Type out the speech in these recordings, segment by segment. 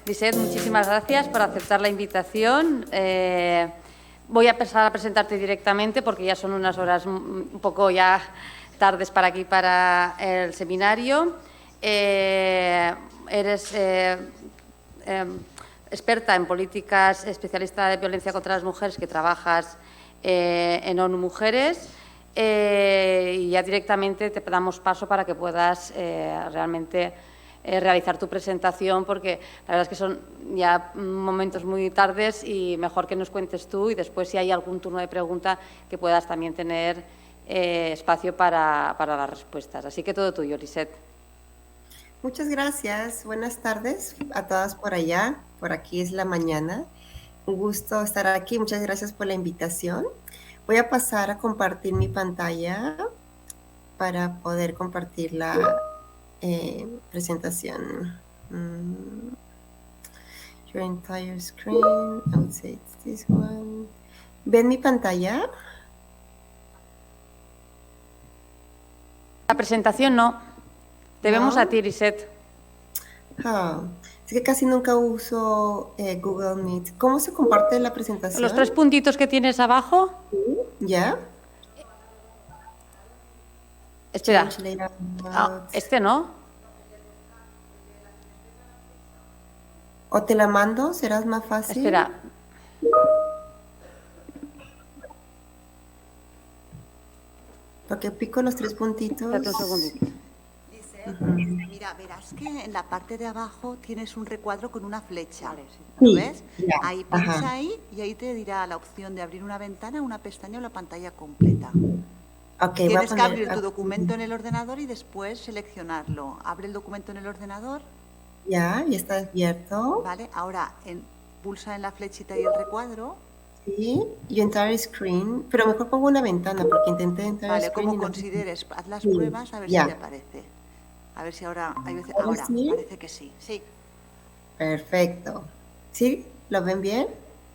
Lisette, muchísimas gracias por aceptar la invitación. Voy a empezar a presentarte directamente porque ya son unas horas un poco ya tardes para aquí, para el seminario. Eres experta en políticas, especialista de violencia contra las mujeres, que trabajas en ONU Mujeres. Y ya directamente te damos paso para que puedas realmente realizar tu presentación, porque la verdad es que son ya momentos muy tardes y mejor que nos cuentes tú, y después si hay algún turno de pregunta que puedas también tener espacio para las respuestas. Así que todo tuyo, Lisette. Muchas gracias. Buenas tardes a todas por allá. Por aquí es la mañana. Un gusto estar aquí. Muchas gracias por la invitación. Voy a pasar a compartir mi pantalla para poder compartir la presentación. Your entire screen. I would say it's this one. ¿Ven mi pantalla? La presentación no. Te vemos a ti, Lisette. Es que casi nunca uso Google Meet. ¿Cómo se comparte la presentación? Los 3 puntitos que tienes abajo. ¿Ya? Espera. Este no. ¿O te la mando? ¿Serás más fácil? Espera. Porque pico los 3 puntitos. Espérate un segundito. Mira, verás que en la parte de abajo tienes un recuadro con una flecha. Sí, ¿Lo ves? ya, Ahí pincha ajá. ahí y ahí te dirá la opción de abrir una ventana, una pestaña o la pantalla completa. Okay, Tienes que abrir tu documento en el ordenador y después seleccionarlo. Abre el documento en el ordenador. Ya está abierto. Vale, ahora pulsa en la flechita y el recuadro. Sí, y entrar screen, pero mejor pongo una ventana porque intenté entrar vale, screen. Vale, como consideres, haz las pruebas a ver si te aparece. A ver si ahora, ahora ¿Sí? parece que sí. Sí. Perfecto. ¿Sí? ¿Lo ven bien?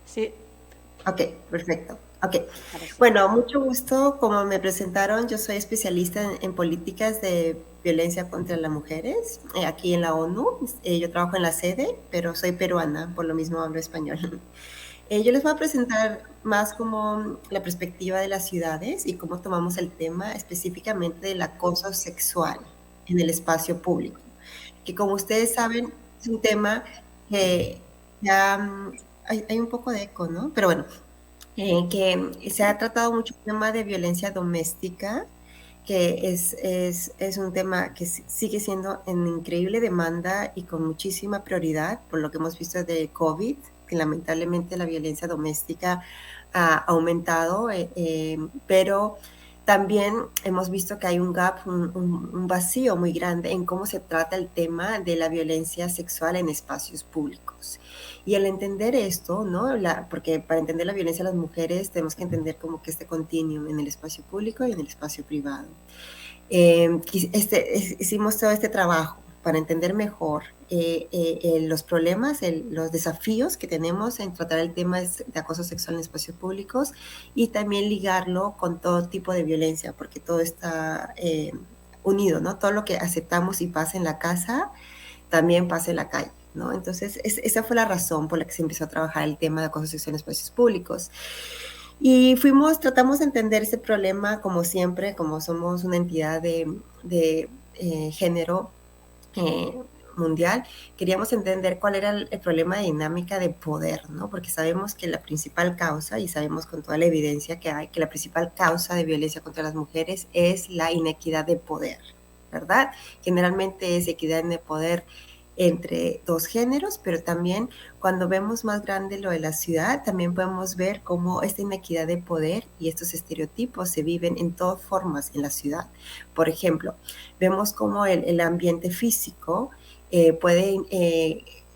Sí. Ok, perfecto. Ok. Bueno, mucho gusto. Como me presentaron, yo soy especialista en políticas de violencia contra las mujeres aquí en la ONU. Yo trabajo en la sede, pero soy peruana, por lo mismo hablo español. Yo les voy a presentar más como la perspectiva de las ciudades y cómo tomamos el tema específicamente del acoso sexual en el espacio público, que como ustedes saben es un tema que ya hay un poco de eco, ¿no? Pero bueno, que se ha tratado mucho el tema de violencia doméstica, que es un tema que sigue siendo en increíble demanda y con muchísima prioridad por lo que hemos visto de COVID, que lamentablemente la violencia doméstica ha aumentado, pero también hemos visto que hay un gap, un vacío muy grande en cómo se trata el tema de la violencia sexual en espacios públicos. Y al entender esto, ¿no? Porque para entender la violencia a las mujeres tenemos que entender como que este continuum en el espacio público y en el espacio privado. Hicimos todo este trabajo para entender mejor los problemas, los desafíos que tenemos en tratar el tema de acoso sexual en espacios públicos y también ligarlo con todo tipo de violencia, porque todo está unido, ¿no? Todo lo que aceptamos y pasa en la casa también pasa en la calle, ¿no? Entonces, esa fue la razón por la que se empezó a trabajar el tema de acoso sexual en espacios públicos. Y tratamos de entender ese problema como siempre, como somos una entidad de género mundial, queríamos entender cuál era el problema de dinámica de poder, ¿no? Porque sabemos que la principal causa, y sabemos con toda la evidencia que hay, que la principal causa de violencia contra las mujeres es la inequidad de poder, ¿verdad? Generalmente es equidad de poder entre dos géneros, pero también cuando vemos más grande lo de la ciudad, también podemos ver cómo esta inequidad de poder y estos estereotipos se viven en todas formas en la ciudad. Por ejemplo, vemos cómo el ambiente físico puede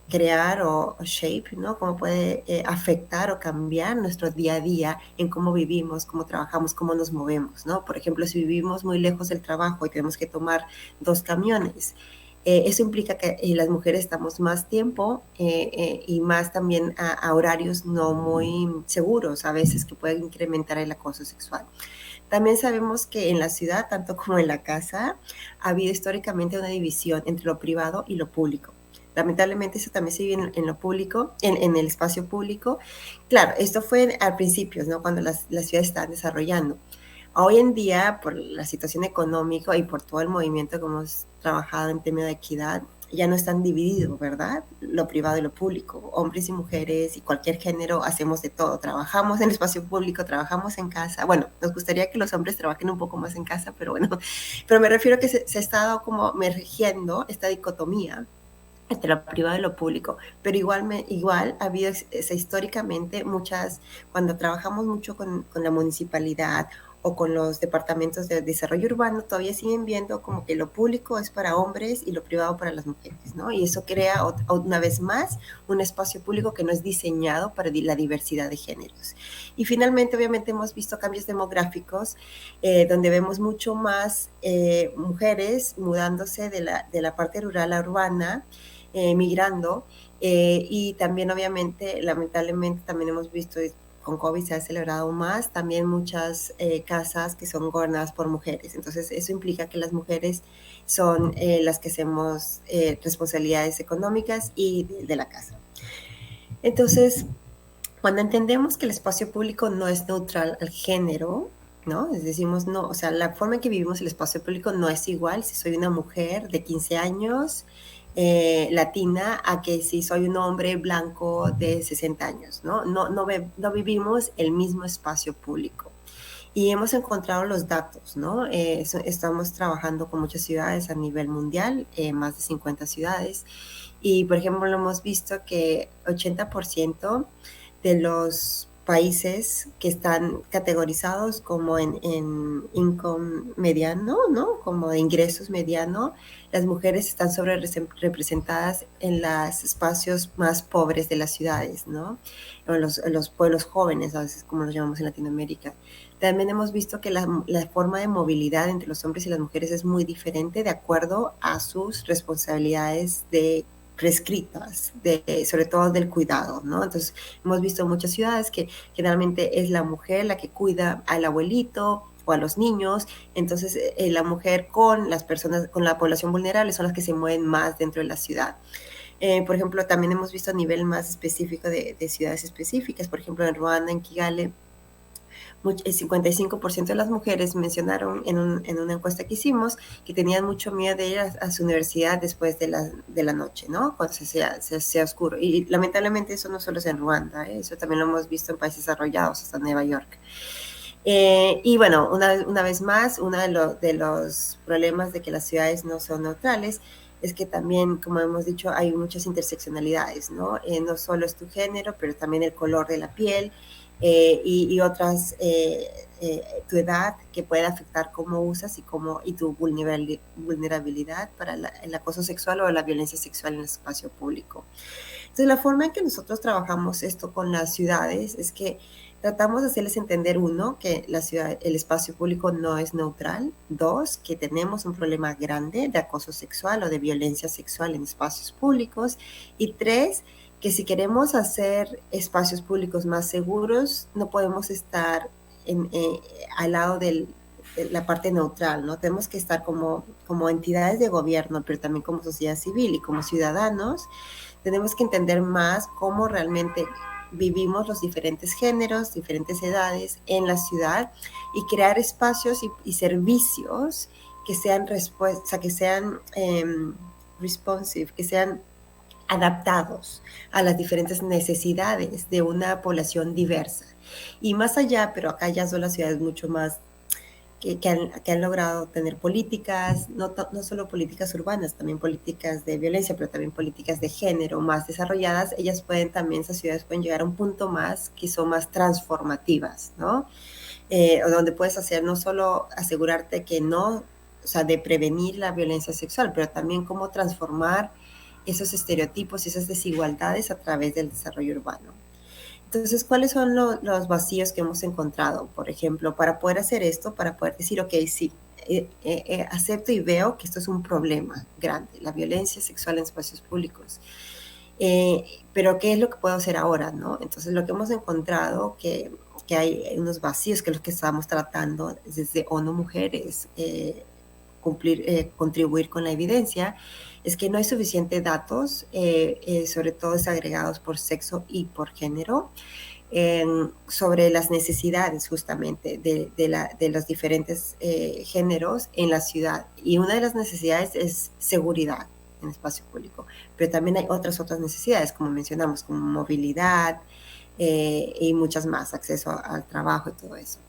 crear o shape, ¿no? Cómo puede afectar o cambiar nuestro día a día en cómo vivimos, cómo trabajamos, cómo nos movemos, ¿no? Por ejemplo, si vivimos muy lejos del trabajo y tenemos que tomar 2 camiones, eso implica que las mujeres estamos más tiempo y más también a horarios no muy seguros, a veces que pueden incrementar el acoso sexual. También sabemos que en la ciudad, tanto como en la casa, ha habido históricamente una división entre lo privado y lo público. lamentablemente eso también se vive en lo público, en el espacio público. Claro, esto fue al principio, ¿no? Cuando las ciudades estaban desarrollando. Hoy en día, por la situación económica y por todo el movimiento que hemos trabajado en tema de equidad, ya no están divididos, ¿verdad? Lo privado y lo público. Hombres y mujeres y cualquier género hacemos de todo. Trabajamos en el espacio público, trabajamos en casa. Bueno, nos gustaría que los hombres trabajen un poco más en casa, pero bueno. Pero me refiero a que se ha estado como emergiendo esta dicotomía entre lo privado y lo público, pero igual ha habido históricamente cuando trabajamos mucho con la municipalidad o con los departamentos de desarrollo urbano, todavía siguen viendo como que lo público es para hombres y lo privado para las mujeres, ¿no? Y eso crea una vez más un espacio público que no es diseñado para la diversidad de géneros. Y finalmente, obviamente, hemos visto cambios demográficos donde vemos mucho más mujeres mudándose de la parte rural a urbana, migrando, y también obviamente, lamentablemente, también hemos visto con COVID se ha acelerado más, también muchas casas que son gobernadas por mujeres. Entonces, eso implica que las mujeres son las que hacemos responsabilidades económicas y de la casa. Entonces, cuando entendemos que el espacio público no es neutral al género, ¿no? Decimos, no, o sea, la forma en que vivimos el espacio público no es igual si soy una mujer de 15 años, latina, a que si soy un hombre blanco de 60 años, ¿no? No vivimos el mismo espacio público. Y hemos encontrado los datos, ¿no? Estamos trabajando con muchas ciudades a nivel mundial, más de 50 ciudades, y por ejemplo hemos visto que 80% de los países que están categorizados como en income mediano, ¿no? Como de ingresos mediano, las mujeres están sobre representadas en los espacios más pobres de las ciudades, ¿no? O en los pueblos jóvenes, a veces como los llamamos en Latinoamérica. También hemos visto que la forma de movilidad entre los hombres y las mujeres es muy diferente de acuerdo a sus responsabilidades prescritas, sobre todo del cuidado, ¿no? Entonces, hemos visto en muchas ciudades que generalmente es la mujer la que cuida al abuelito o a los niños, entonces la mujer con las personas, con la población vulnerable son las que se mueven más dentro de la ciudad. Por ejemplo, también hemos visto a nivel más específico de ciudades específicas, por ejemplo, en Ruanda, en Kigali, el 55% de las mujeres mencionaron en una encuesta que hicimos que tenían mucho miedo de ir a su universidad después de la noche, ¿no? Cuando sea oscuro. Y lamentablemente eso no solo es en Ruanda, eso también lo hemos visto en países desarrollados, hasta Nueva York. Y bueno, una vez más, uno de los problemas de que las ciudades no son neutrales es que también, como hemos dicho, hay muchas interseccionalidades, ¿no? No solo es tu género, pero también el color de la piel, y otras, tu edad, que puede afectar cómo usas y tu vulnerabilidad para el acoso sexual o la violencia sexual en el espacio público. Entonces, la forma en que nosotros trabajamos esto con las ciudades es que tratamos de hacerles entender, uno, que el espacio público no es neutral; dos, que tenemos un problema grande de acoso sexual o de violencia sexual en espacios públicos; y tres, que si queremos hacer espacios públicos más seguros, no podemos estar al lado de la parte neutral, ¿no? Tenemos que estar como entidades de gobierno, pero también como sociedad civil y como ciudadanos. Tenemos que entender más cómo realmente vivimos los diferentes géneros, diferentes edades en la ciudad, y crear espacios y servicios que sean responsive, que sean adaptados a las diferentes necesidades de una población diversa. Y más allá, pero acá ya son las ciudades mucho más que han logrado tener políticas, no solo políticas urbanas, también políticas de violencia, pero también políticas de género más desarrolladas. Esas ciudades pueden llegar a un punto más que son más transformativas, ¿no? Donde puedes hacer no solo asegurarte que no, o sea, de prevenir la violencia sexual, pero también cómo transformar esos estereotipos y esas desigualdades a través del desarrollo urbano. Entonces, ¿cuáles son los vacíos que hemos encontrado? Por ejemplo, para poder hacer esto, para poder decir, ok, sí, acepto y veo que esto es un problema grande, la violencia sexual en espacios públicos. Pero ¿qué es lo que puedo hacer ahora, no? Entonces, lo que hemos encontrado que hay unos vacíos, que es lo que estamos tratando desde ONU Mujeres, contribuir con la evidencia, es que no hay suficientes datos, sobre todo desagregados por sexo y por género, sobre las necesidades justamente de los diferentes géneros en la ciudad. Y una de las necesidades es seguridad en espacio público, pero también hay otras necesidades, como mencionamos, como movilidad y muchas más, acceso al trabajo y todo eso.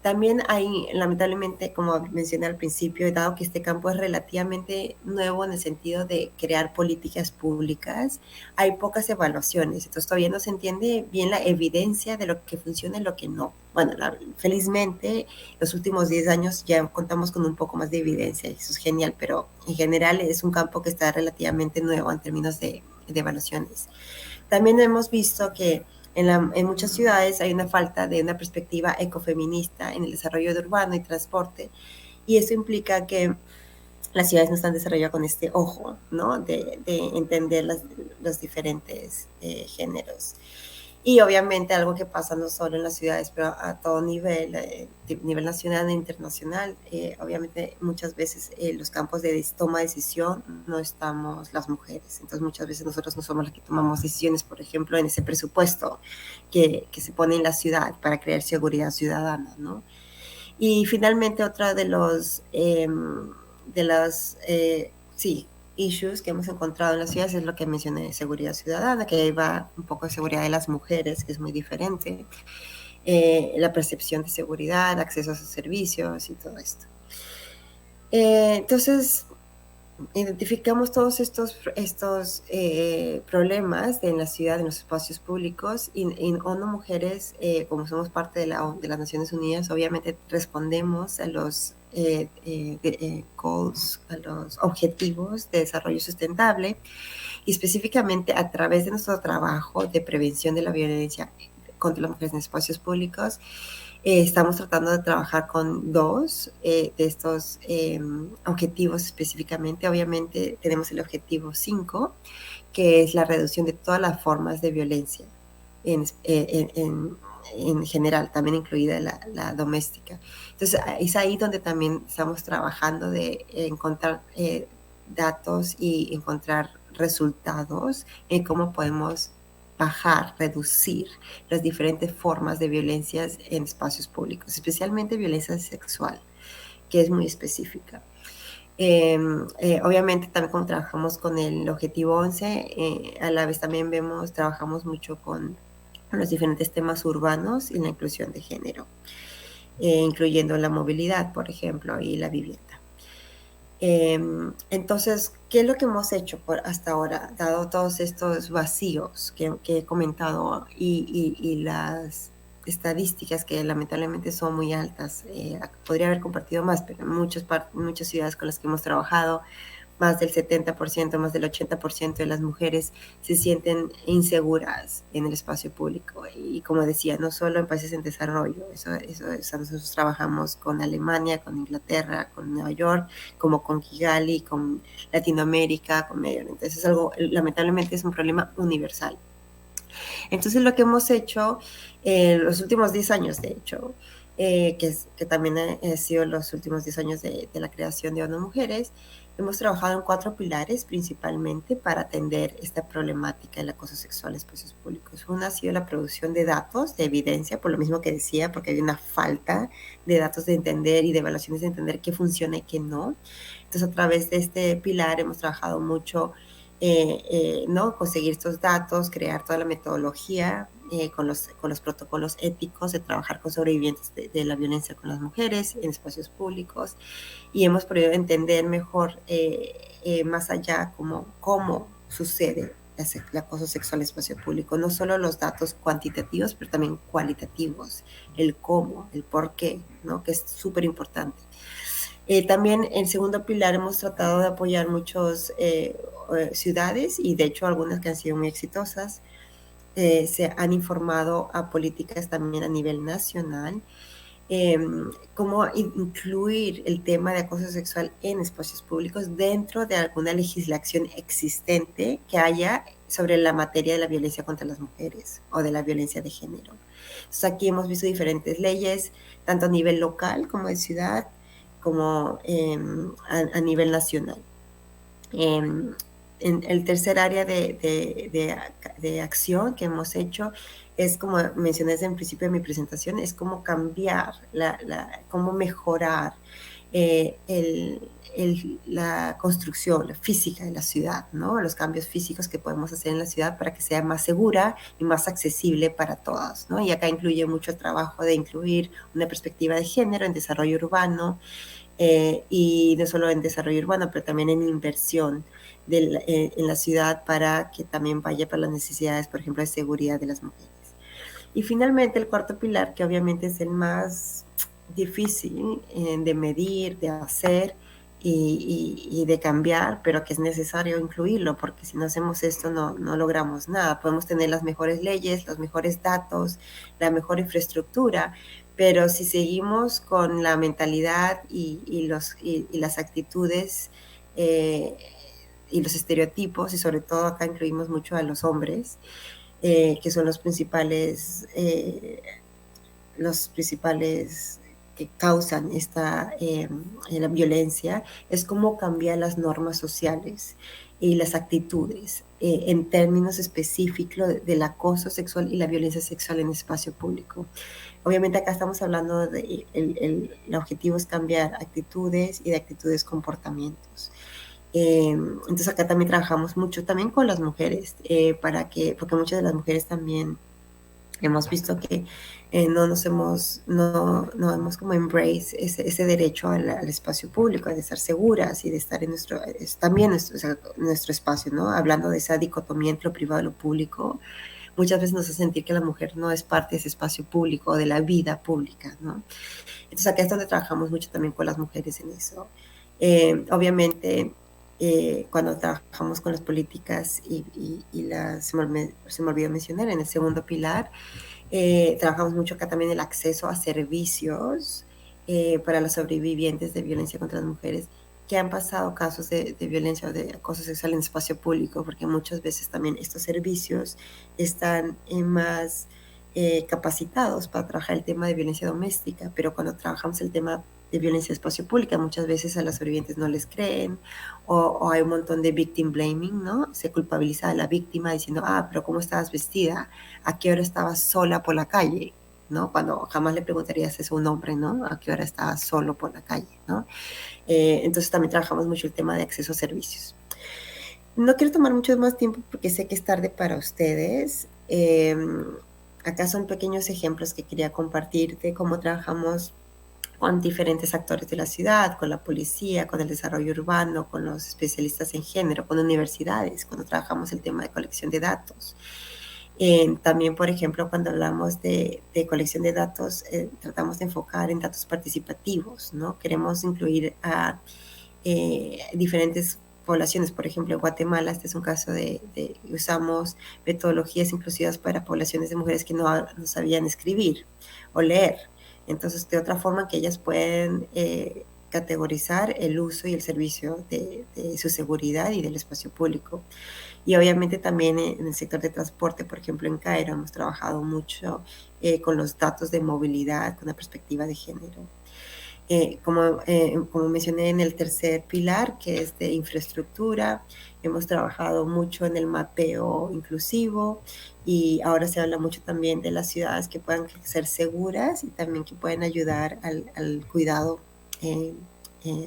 También hay, lamentablemente, como mencioné al principio, dado que este campo es relativamente nuevo en el sentido de crear políticas públicas, hay pocas evaluaciones, entonces todavía no se entiende bien la evidencia de lo que funciona y lo que no. Bueno, felizmente, los últimos 10 años ya contamos con un poco más de evidencia, y eso es genial, pero en general es un campo que está relativamente nuevo en términos de evaluaciones. También hemos visto que en muchas ciudades hay una falta de una perspectiva ecofeminista en el desarrollo de urbano y transporte, y eso implica que las ciudades no están desarrolladas con este ojo, ¿no? De entender los diferentes géneros. Y obviamente algo que pasa no solo en las ciudades, pero a todo nivel, nivel nacional e internacional, obviamente muchas veces los campos de toma de decisión no estamos las mujeres. Entonces muchas veces nosotros no somos las que tomamos decisiones, por ejemplo, en ese presupuesto que se pone en la ciudad para crear seguridad ciudadana, ¿no? Y finalmente otra de sí, issues que hemos encontrado en las ciudades es lo que mencioné, seguridad ciudadana, que ahí va un poco de seguridad de las mujeres, que es muy diferente, la percepción de seguridad, acceso a sus servicios y todo esto. Entonces, identificamos todos estos problemas en la ciudad, en los espacios públicos, y en ONU Mujeres, como somos parte de las Naciones Unidas, obviamente respondemos a los goals, a los objetivos de desarrollo sustentable, y específicamente a través de nuestro trabajo de prevención de la violencia contra las mujeres en espacios públicos. Estamos tratando de trabajar con dos de estos objetivos específicamente. Obviamente tenemos el objetivo 5, que es la reducción de todas las formas de violencia en general, también incluida la doméstica. Entonces es ahí donde también estamos trabajando de encontrar datos y encontrar resultados en cómo podemos bajar, reducir las diferentes formas de violencias en espacios públicos, especialmente violencia sexual, que es muy específica. Obviamente también como trabajamos con el objetivo 11, a la vez también trabajamos mucho con los diferentes temas urbanos y la inclusión de género, incluyendo la movilidad, por ejemplo, y la vivienda. Entonces, ¿qué es lo que hemos hecho hasta ahora, dado todos estos vacíos que he comentado y las estadísticas que lamentablemente son muy altas? Podría haber compartido más, pero en muchas ciudades con las que hemos trabajado, más del 70%, más del 80% de las mujeres se sienten inseguras en el espacio público. Y como decía, no solo en países en desarrollo, nosotros trabajamos con Alemania, con Inglaterra, con Nueva York, como con Kigali, con Latinoamérica, con Medio Oriente. Entonces es algo, lamentablemente es un problema universal. Entonces lo que hemos hecho en los últimos 10 años, de hecho, que también ha sido los últimos 10 años de la creación de ONU Mujeres, hemos trabajado en 4 pilares principalmente para atender esta problemática del acoso sexual en espacios públicos. Una ha sido la producción de datos, de evidencia, por lo mismo que decía, porque hay una falta de datos de entender y de evaluaciones de entender qué funciona y qué no. Entonces, a través de este pilar hemos trabajado mucho, ¿no? Conseguir estos datos, crear toda la metodología, con los protocolos éticos de trabajar con sobrevivientes de la violencia con las mujeres en espacios públicos, y hemos podido entender mejor más allá cómo sucede el acoso sexual en espacio público, no solo los datos cuantitativos, pero también cualitativos, el cómo, el por qué, ¿no? Que es súper importante. También en segundo pilar hemos tratado de apoyar muchas ciudades, y de hecho algunas que han sido muy exitosas. Se han informado a políticas también a nivel nacional, cómo incluir el tema de acoso sexual en espacios públicos dentro de alguna legislación existente que haya sobre la materia de la violencia contra las mujeres o de la violencia de género. Entonces aquí hemos visto diferentes leyes, tanto a nivel local como de ciudad, como a nivel nacional. En el tercer área de acción que hemos hecho es, como mencioné desde el principio de mi presentación, es cómo cambiar, cómo mejorar la construcción física de la ciudad, ¿no? Los cambios físicos que podemos hacer en la ciudad para que sea más segura y más accesible para todas, ¿no? Y acá incluye mucho el trabajo de incluir una perspectiva de género en desarrollo urbano, y no solo en desarrollo urbano, pero también en inversión en la ciudad para que también vaya para las necesidades, por ejemplo, de seguridad de las mujeres. Y finalmente el cuarto pilar, que obviamente es el más difícil de medir, de hacer y de cambiar, pero que es necesario incluirlo, porque si no hacemos esto no logramos nada. Podemos tener las mejores leyes, los mejores datos, la mejor infraestructura, pero si seguimos con la mentalidad y las actitudes y los estereotipos, y sobre todo acá incluimos mucho a los hombres, que son los principales que causan la violencia, es cómo cambiar las normas sociales y las actitudes en términos específicos del acoso sexual y la violencia sexual en espacio público. Obviamente acá estamos hablando de el objetivo es cambiar actitudes y de actitudes comportamientos. Entonces acá también trabajamos mucho también con las mujeres, porque muchas de las mujeres también hemos visto que no hemos como embrace ese derecho al espacio público, de estar seguras y de estar en nuestro espacio, ¿no? Hablando de esa dicotomía entre lo privado y lo público, muchas veces nos hace sentir que la mujer no es parte de ese espacio público, de la vida pública, ¿no? Entonces acá es donde trabajamos mucho también con las mujeres en eso. Obviamente, cuando trabajamos con las políticas se me olvidó mencionar en el segundo pilar, trabajamos mucho acá también el acceso a servicios para las sobrevivientes de violencia contra las mujeres que han pasado casos de violencia o de acoso sexual en espacio público, porque muchas veces también estos servicios están más capacitados para trabajar el tema de violencia doméstica, pero cuando trabajamos el tema de violencia en espacio público, muchas veces a las sobrevivientes no les creen, o hay un montón de victim blaming, ¿no? Se culpabiliza a la víctima diciendo, pero ¿cómo estabas vestida? ¿A qué hora estabas sola por la calle? ¿No? Cuando jamás le preguntarías eso a un hombre, ¿no? ¿A qué hora estabas solo por la calle? ¿No? Entonces también trabajamos mucho el tema de acceso a servicios. No quiero tomar mucho más tiempo porque sé que es tarde para ustedes. Acá son pequeños ejemplos que quería compartir de cómo trabajamos con diferentes actores de la ciudad, con la policía, con el desarrollo urbano, con los especialistas en género, con universidades, cuando trabajamos el tema de colección de datos. También, por ejemplo, cuando hablamos de colección de datos, tratamos de enfocar en datos participativos, ¿no? Queremos incluir a diferentes poblaciones. Por ejemplo, en Guatemala, este es un caso usamos metodologías inclusivas para poblaciones de mujeres que no sabían escribir o leer. Entonces, de otra forma que ellas pueden categorizar el uso y el servicio de su seguridad y del espacio público. Y obviamente también en el sector de transporte, por ejemplo, en Cairo hemos trabajado mucho con los datos de movilidad, con la perspectiva de género. Como mencioné en el tercer pilar, que es de infraestructura, hemos trabajado mucho en el mapeo inclusivo y ahora se habla mucho también de las ciudades que puedan ser seguras y también que pueden ayudar al cuidado,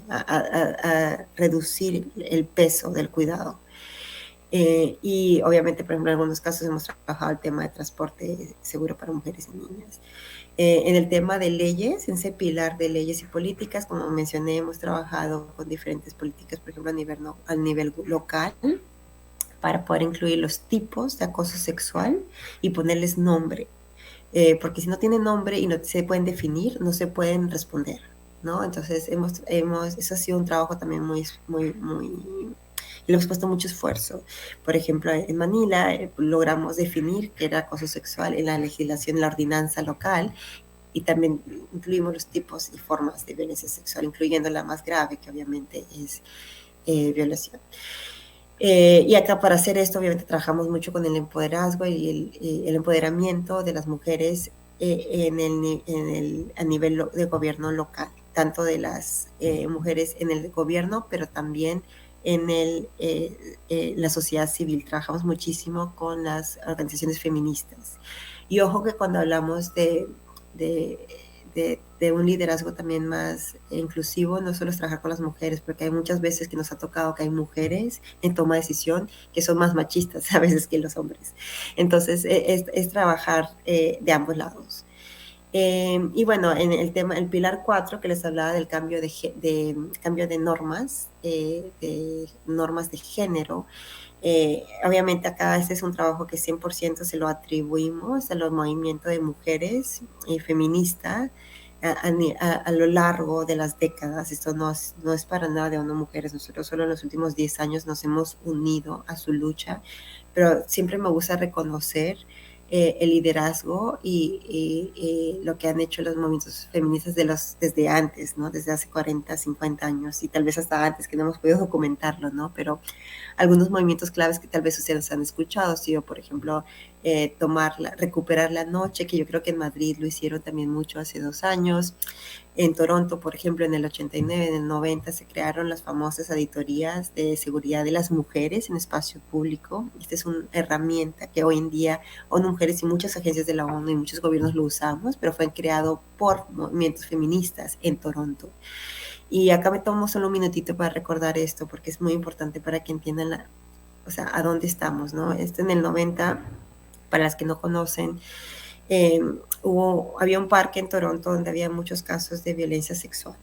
a reducir el peso del cuidado. Y obviamente, por ejemplo, en algunos casos hemos trabajado el tema de transporte seguro para mujeres y niñas. En el tema de leyes, en ese pilar de leyes y políticas, como mencioné, hemos trabajado con diferentes políticas, por ejemplo, a nivel local, para poder incluir los tipos de acoso sexual y ponerles nombre. Porque si no tienen nombre y no se pueden definir, no se pueden responder, ¿no? Entonces, eso ha sido un trabajo también muy y le hemos puesto mucho esfuerzo. Por ejemplo, en Manila logramos definir qué era acoso sexual en la legislación, en la ordenanza local, y también incluimos los tipos y formas de violencia sexual, incluyendo la más grave, que obviamente es violación. Y acá para hacer esto, obviamente trabajamos mucho con el empoderazgo y el empoderamiento de las mujeres a nivel de gobierno local tanto de las mujeres en el gobierno, pero también en la sociedad civil. Trabajamos muchísimo con las organizaciones feministas. Y ojo que cuando hablamos de un liderazgo también más inclusivo, no solo es trabajar con las mujeres, porque hay muchas veces que nos ha tocado que hay mujeres en toma de decisión que son más machistas a veces que los hombres. Entonces, es trabajar de ambos lados. Y bueno, en el pilar 4 que les hablaba del cambio de normas, de normas de género, obviamente acá este es un trabajo que 100% se lo atribuimos a los movimientos de mujeres feministas a lo largo de las décadas. Esto no es para nada de ONU Mujeres. Nosotros solo en los últimos 10 años nos hemos unido a su lucha, pero siempre me gusta reconocer el liderazgo y lo que han hecho los movimientos feministas desde antes, ¿no? Desde hace 40, 50 años y tal vez hasta antes, que no hemos podido documentarlo, ¿no? Pero algunos movimientos claves que tal vez ustedes han escuchado, ha sido, por ejemplo, recuperar la noche, que yo creo que en Madrid lo hicieron también mucho hace 2 años. En Toronto, por ejemplo, en el 89, en el 90 se crearon las famosas auditorías de seguridad de las mujeres en espacio público. Esta es una herramienta que hoy en día ONU Mujeres y muchas agencias de la ONU y muchos gobiernos lo usamos, pero fue creado por movimientos feministas en Toronto. Y acá me tomo solo un minutito para recordar esto, porque es muy importante para que entiendan a dónde estamos, ¿no? En el 90, para las que no conocen, había un parque en Toronto donde había muchos casos de violencia sexual.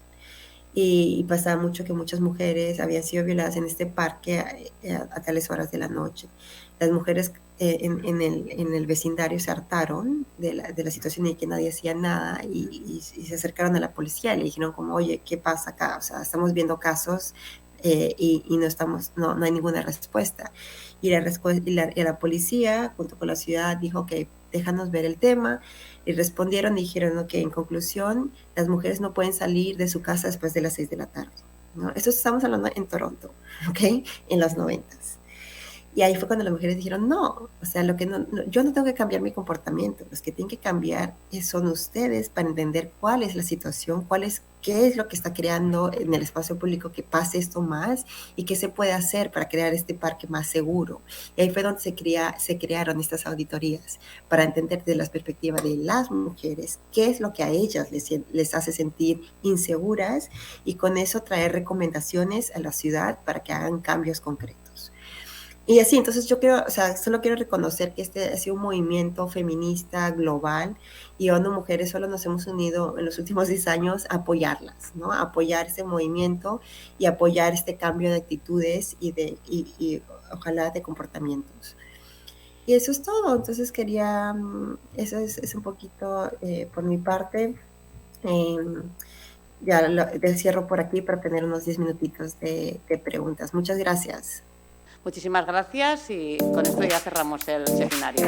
Y pasaba mucho que muchas mujeres habían sido violadas en este parque a tales horas de la noche. Las mujeres en el vecindario se hartaron de la situación y que nadie hacía nada y se acercaron a la policía y le dijeron como, oye, ¿qué pasa acá? O sea, estamos viendo casos y no hay ninguna respuesta. Y la policía, junto con la ciudad, dijo que déjanos ver el tema, y respondieron y dijeron que en conclusión las mujeres no pueden salir de su casa después de las 6 de la tarde, ¿no? Esto estamos hablando en Toronto, ¿ok? En los 90s. Y ahí fue cuando las mujeres dijeron, no, o sea, yo no tengo que cambiar mi comportamiento, los que tienen que cambiar son ustedes para entender cuál es la situación, qué es lo que está creando en el espacio público que pase esto más y qué se puede hacer para crear este parque más seguro. Y ahí fue donde se crearon estas auditorías para entender desde la perspectiva de las mujeres qué es lo que a ellas les hace sentir inseguras y con eso traer recomendaciones a la ciudad para que hagan cambios concretos. Y así, entonces yo solo quiero reconocer que este ha sido un movimiento feminista global y ONU Mujeres solo nos hemos unido en los últimos 10 años a apoyarlas, ¿no? A apoyar ese movimiento y apoyar este cambio de actitudes y ojalá de comportamientos. Y eso es todo, entonces eso es un poquito por mi parte. Ya cierro por aquí para tener unos 10 minutitos de preguntas. Muchas gracias. Muchísimas gracias y con esto ya cerramos el seminario.